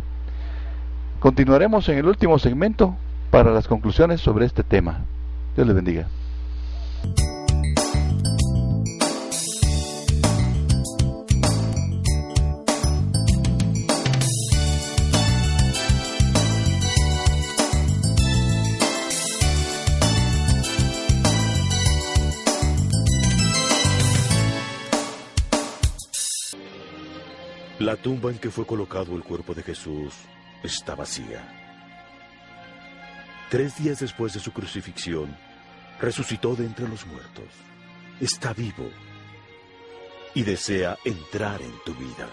Continuaremos en el último segmento para las conclusiones sobre este tema. Dios les bendiga. La tumba en que fue colocado el cuerpo de Jesús está vacía. 3 días después de su crucifixión, resucitó de entre los muertos. Está vivo y desea entrar en tu vida.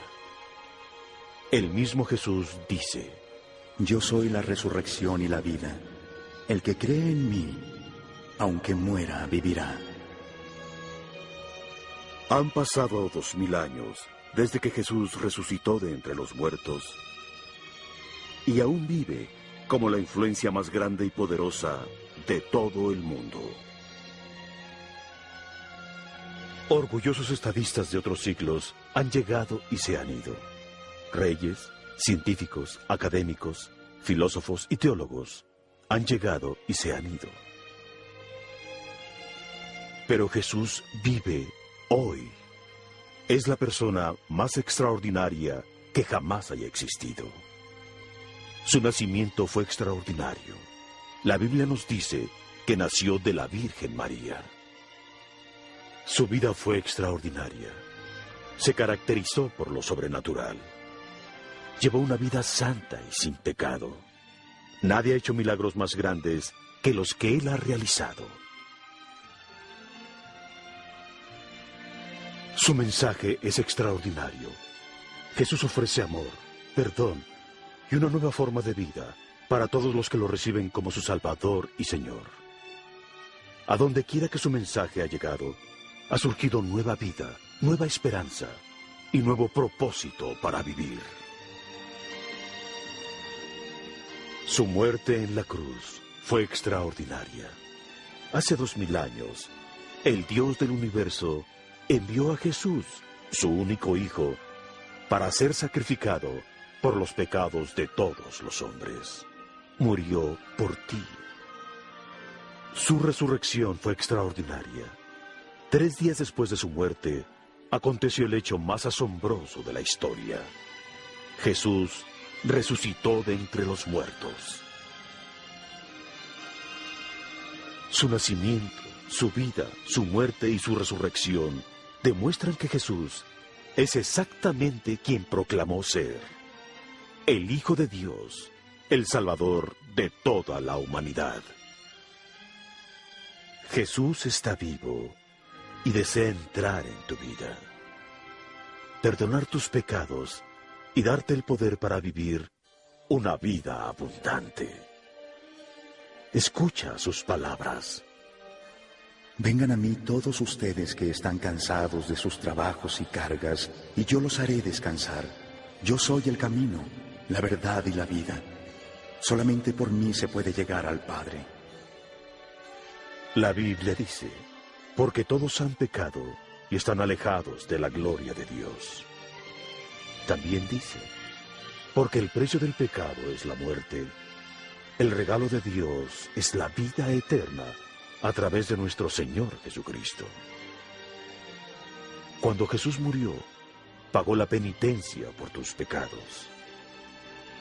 El mismo Jesús dice: Yo soy la resurrección y la vida. El que cree en mí, aunque muera, vivirá. Han pasado 2000 años desde que Jesús resucitó de entre los muertos y aún vive como la influencia más grande y poderosa de todo el mundo. Orgullosos estadistas de otros siglos han llegado y se han ido. Reyes, científicos, académicos, filósofos y teólogos han llegado y se han ido. Pero Jesús vive hoy. Es la persona más extraordinaria que jamás haya existido. Su nacimiento fue extraordinario. La Biblia nos dice que nació de la Virgen María. Su vida fue extraordinaria. Se caracterizó por lo sobrenatural. Llevó una vida santa y sin pecado. Nadie ha hecho milagros más grandes que los que Él ha realizado. Su mensaje es extraordinario. Jesús ofrece amor, perdón y una nueva forma de vida para todos los que lo reciben como su Salvador y Señor. A donde quiera que su mensaje ha llegado, ha surgido nueva vida, nueva esperanza y nuevo propósito para vivir. Su muerte en la cruz fue extraordinaria. Hace 2000 años, el Dios del universo envió a Jesús, su único Hijo, para ser sacrificado por los pecados de todos los hombres. Murió por ti. Su resurrección fue extraordinaria. 3 días después de su muerte, aconteció el hecho más asombroso de la historia. Jesús resucitó de entre los muertos. Su nacimiento, su vida, su muerte y su resurrección demuestran que Jesús es exactamente quien proclamó ser: el Hijo de Dios, el Salvador de toda la humanidad. Jesús está vivo y desea entrar en tu vida, perdonar tus pecados y darte el poder para vivir una vida abundante. Escucha sus palabras. Vengan a mí todos ustedes que están cansados de sus trabajos y cargas, y yo los haré descansar. Yo soy el camino, la verdad y la vida. Solamente por mí se puede llegar al Padre. La Biblia dice: porque todos han pecado y están alejados de la gloria de Dios. También dice: porque el precio del pecado es la muerte. El regalo de Dios es la vida eterna a través de nuestro Señor Jesucristo. Cuando Jesús murió, pagó la penitencia por tus pecados.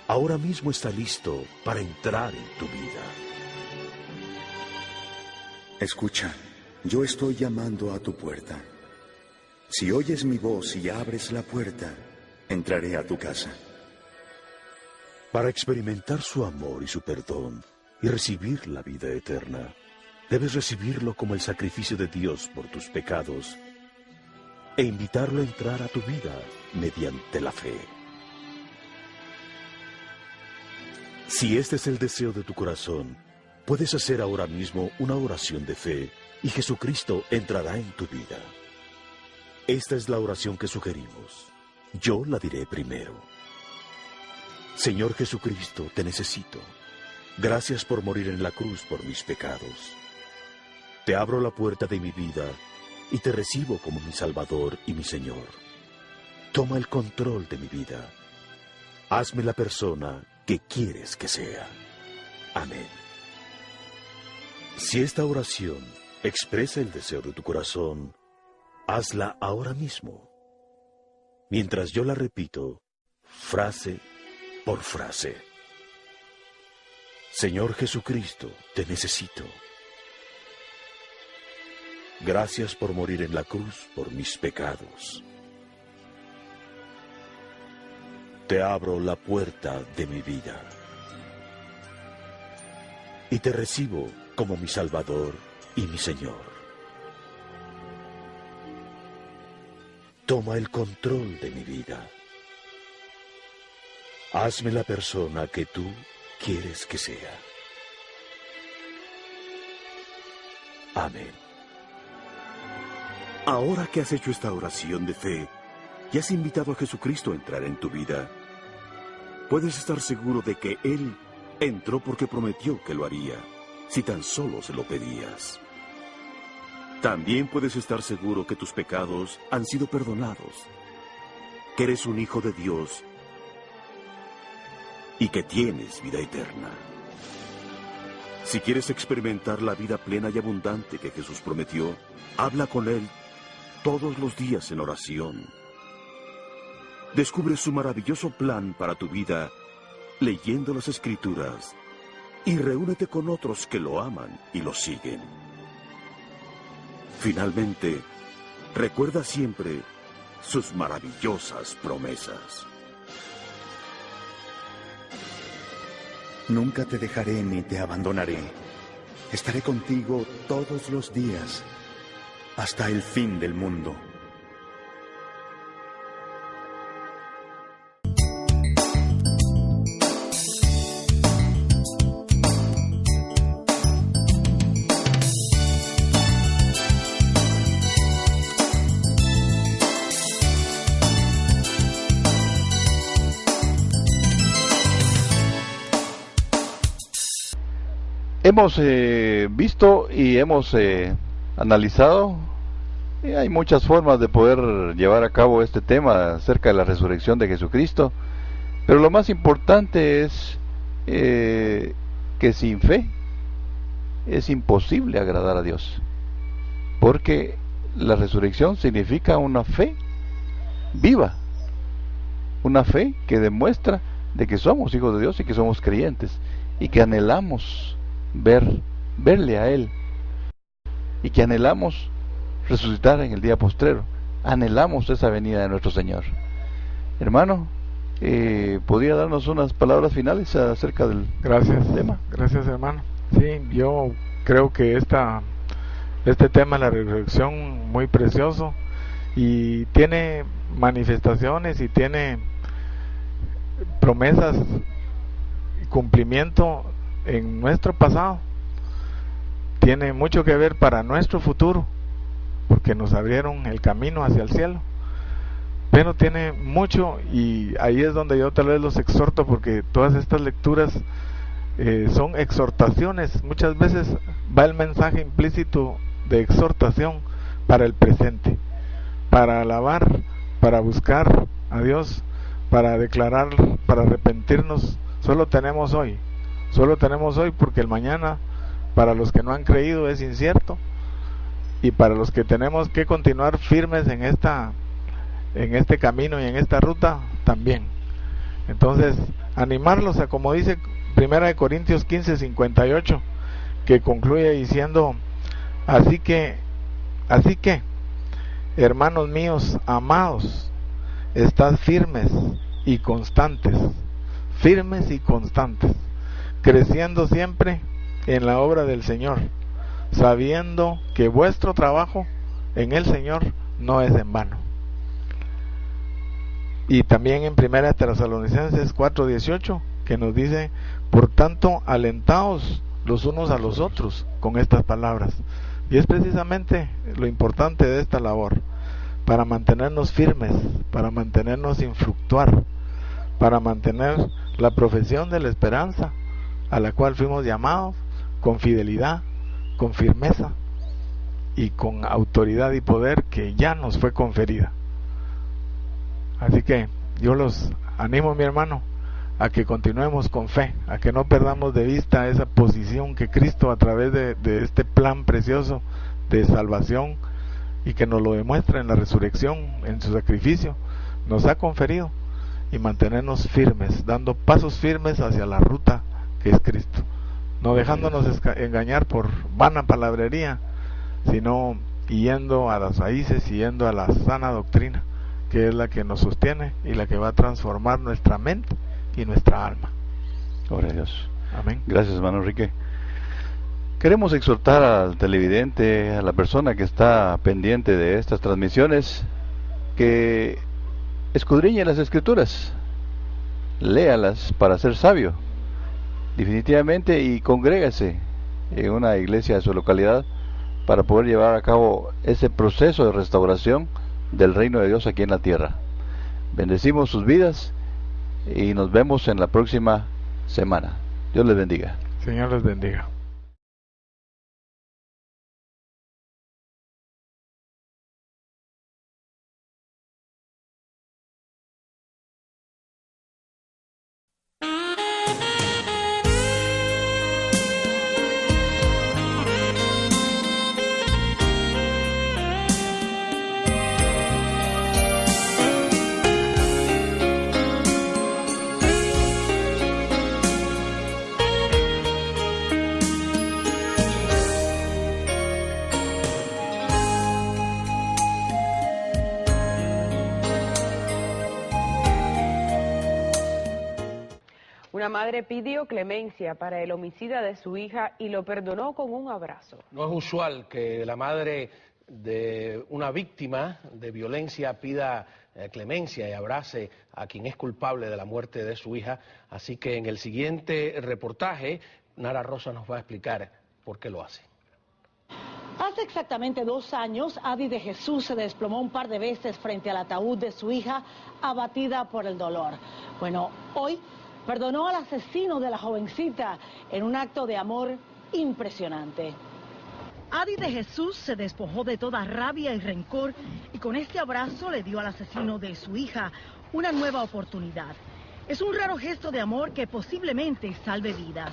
Ahora mismo está listo para entrar en tu vida. Escucha, yo estoy llamando a tu puerta. Si oyes mi voz y abres la puerta, entraré a tu casa. Para experimentar su amor y su perdón y recibir la vida eterna, debes recibirlo como el sacrificio de Dios por tus pecados e invitarlo a entrar a tu vida mediante la fe. Si este es el deseo de tu corazón, puedes hacer ahora mismo una oración de fe y Jesucristo entrará en tu vida. Esta es la oración que sugerimos. Yo la diré primero. Señor Jesucristo, te necesito. Gracias por morir en la cruz por mis pecados. Te abro la puerta de mi vida y te recibo como mi Salvador y mi Señor. Toma el control de mi vida. Hazme la persona que quieres que sea. Amén. Si esta oración expresa el deseo de tu corazón, hazla ahora mismo, mientras yo la repito, frase por frase. Señor Jesucristo, te necesito. Gracias por morir en la cruz por mis pecados. Te abro la puerta de mi vida y te recibo como mi Salvador y mi Señor. Toma el control de mi vida. Hazme la persona que tú quieres que sea. Amén. Ahora que has hecho esta oración de fe y has invitado a Jesucristo a entrar en tu vida, puedes estar seguro de que Él entró porque prometió que lo haría, si tan solo se lo pedías. También puedes estar seguro que tus pecados han sido perdonados, que eres un hijo de Dios y que tienes vida eterna. Si quieres experimentar la vida plena y abundante que Jesús prometió, habla con Él todos los días en oración. Descubre su maravilloso plan para tu vida leyendo las Escrituras y reúnete con otros que lo aman y lo siguen. Finalmente, recuerda siempre sus maravillosas promesas. Nunca te dejaré ni te abandonaré. Estaré contigo todos los días, hasta el fin del mundo. Hemos visto y hemos analizado, y hay muchas formas de poder llevar a cabo este tema acerca de la resurrección de Jesucristo, pero lo más importante es que sin fe es imposible agradar a Dios, porque la resurrección significa una fe viva, una fe que demuestra de que somos hijos de Dios y que somos creyentes y que anhelamos verle a Él, y que anhelamos resucitar en el día postrero, anhelamos esa venida de nuestro Señor. Hermano, ¿podría darnos unas palabras finales acerca del tema? Gracias, hermano. Sí, yo creo que este tema de la resurrección muy precioso, y tiene manifestaciones y tiene promesas y cumplimiento en nuestro pasado. Tiene mucho que ver para nuestro futuro, porque nos abrieron el camino hacia el cielo, pero tiene mucho, y ahí es donde yo tal vez los exhorto, porque todas estas lecturas son exhortaciones. Muchas veces va el mensaje implícito de exhortación para el presente, para alabar, para buscar a Dios, para declarar, para arrepentirnos. Solo tenemos hoy, porque el mañana, para los que no han creído, es incierto, y para los que tenemos que continuar firmes en en este camino y en esta ruta también. Entonces, animarlos a, como dice 1 Corintios 15:58, que concluye diciendo, así que, hermanos míos amados, estad firmes y constantes, creciendo siempre en la obra del Señor, sabiendo que vuestro trabajo en el Señor no es en vano. Y también en 1 Tesalonicenses 4:18, que nos dice, por tanto, alentaos los unos a los otros con estas palabras. Y es precisamente lo importante de esta labor, para mantenernos firmes, para mantenernos sin fluctuar, para mantener la profesión de la esperanza a la cual fuimos llamados, con fidelidad, con firmeza y con autoridad y poder que ya nos fue conferida. Así que yo los animo, mi hermano, a que continuemos con fe, a que no perdamos de vista esa posición que Cristo, a través de este plan precioso de salvación, y que nos lo demuestra en la resurrección, en su sacrificio, nos ha conferido, y mantenernos firmes, dando pasos firmes hacia la ruta que es Cristo, no dejándonos engañar por vana palabrería, sino yendo a las raíces, yendo a la sana doctrina, que es la que nos sostiene y la que va a transformar nuestra mente y nuestra alma. Gloria a Dios. Amén. Gracias, hermano Enrique. Queremos exhortar al televidente, a la persona que está pendiente de estas transmisiones, que escudriñe las Escrituras, léalas para ser sabio, definitivamente, y congrégase en una iglesia de su localidad para poder llevar a cabo ese proceso de restauración del reino de Dios aquí en la tierra. Bendecimos sus vidas y nos vemos en la próxima semana. Dios les bendiga. Señor les bendiga. Una madre pidió clemencia para el homicida de su hija y lo perdonó con un abrazo. No es usual que la madre de una víctima de violencia pida clemencia y abrace a quien es culpable de la muerte de su hija, así que en el siguiente reportaje Nara Rosa nos va a explicar por qué lo hace. Hace exactamente 2 años, Adi de Jesús se desplomó un par de veces frente al ataúd de su hija, abatida por el dolor. Bueno, hoy perdonó al asesino de la jovencita en un acto de amor impresionante. Adi de Jesús se despojó de toda rabia y rencor y con este abrazo le dio al asesino de su hija una nueva oportunidad. Es un raro gesto de amor que posiblemente salve vidas.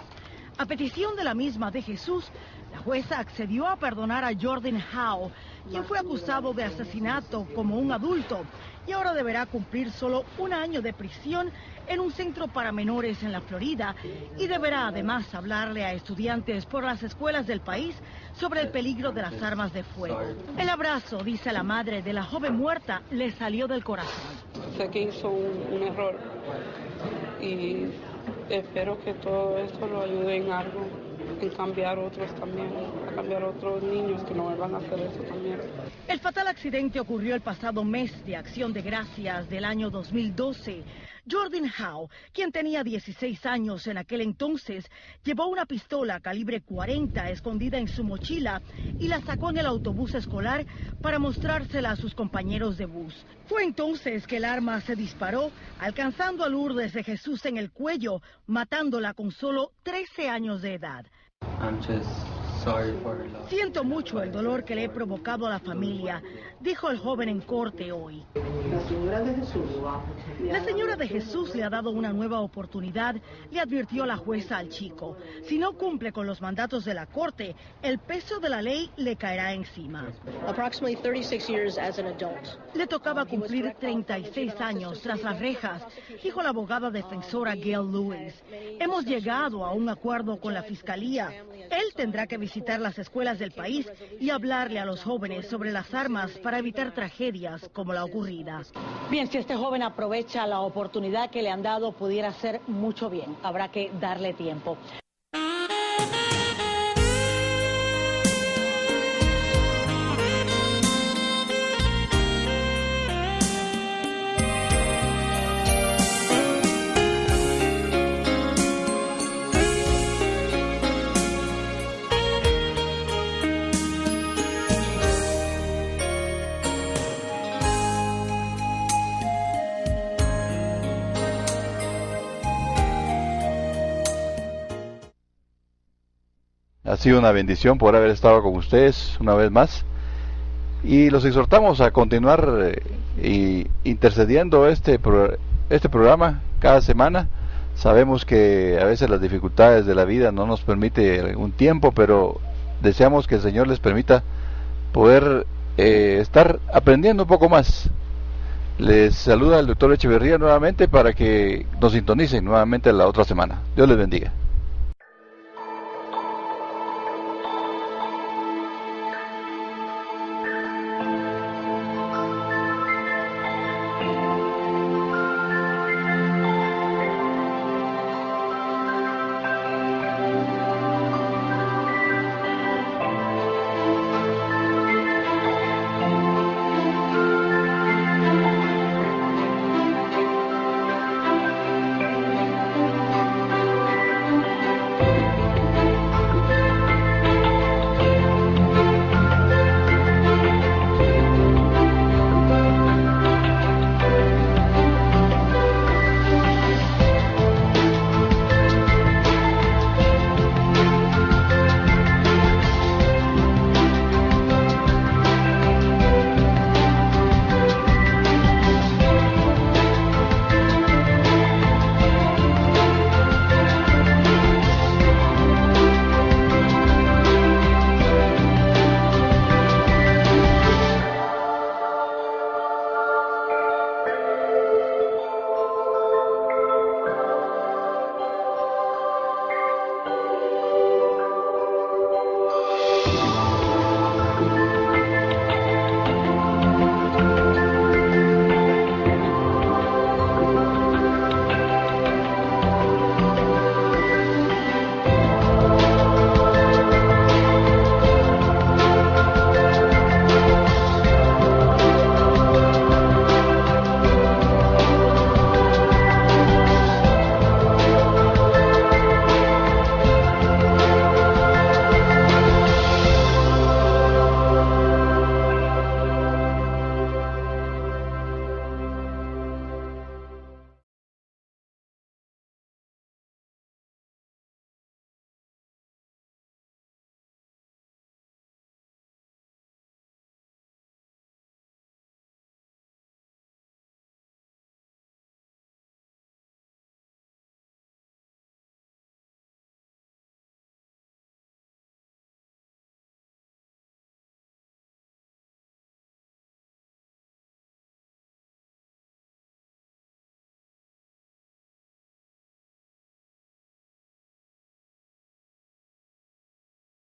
A petición de la misma de Jesús, la jueza accedió a perdonar a Jordan Howe, quien fue acusado de asesinato como un adulto y ahora deberá cumplir solo 1 año de prisión en un centro para menores en la Florida y deberá además hablarle a estudiantes por las escuelas del país sobre el peligro de las armas de fuego. El abrazo, dice la madre de la joven muerta, le salió del corazón. Sé que hizo un error y espero que todo esto lo ayude en algo, en cambiar otros también, a cambiar otros niños que no vuelvan a hacer eso también. El fatal accidente ocurrió el pasado mes de Acción de Gracias del año 2012. Jordan Howe, quien tenía 16 años en aquel entonces, llevó una pistola calibre 40 escondida en su mochila y la sacó en el autobús escolar para mostrársela a sus compañeros de bus. Fue entonces que el arma se disparó, alcanzando a Lourdes de Jesús en el cuello, matándola con solo 13 años de edad. Antes Siento mucho el dolor que le he provocado a la familia, dijo el joven en corte hoy. La señora de Jesús le ha dado una nueva oportunidad, le advirtió la jueza al chico. Si no cumple con los mandatos de la corte, el peso de la ley le caerá encima. Le tocaba cumplir 36 años tras las rejas, dijo la abogada defensora Gail Lewis. Hemos llegado a un acuerdo con la fiscalía. Él tendrá que visitar las escuelas del país y hablarle a los jóvenes sobre las armas para evitar tragedias como la ocurrida. Bien, si este joven aprovecha la oportunidad que le han dado, pudiera hacer mucho bien. Habrá que darle tiempo. Ha sido una bendición por haber estado con ustedes una vez más y los exhortamos a continuar intercediendo este programa cada semana. Sabemos que a veces las dificultades de la vida no nos permite un tiempo, pero deseamos que el Señor les permita poder estar aprendiendo un poco más. Les saluda el doctor Echeverría nuevamente para que nos sintonicen nuevamente la otra semana. Dios les bendiga.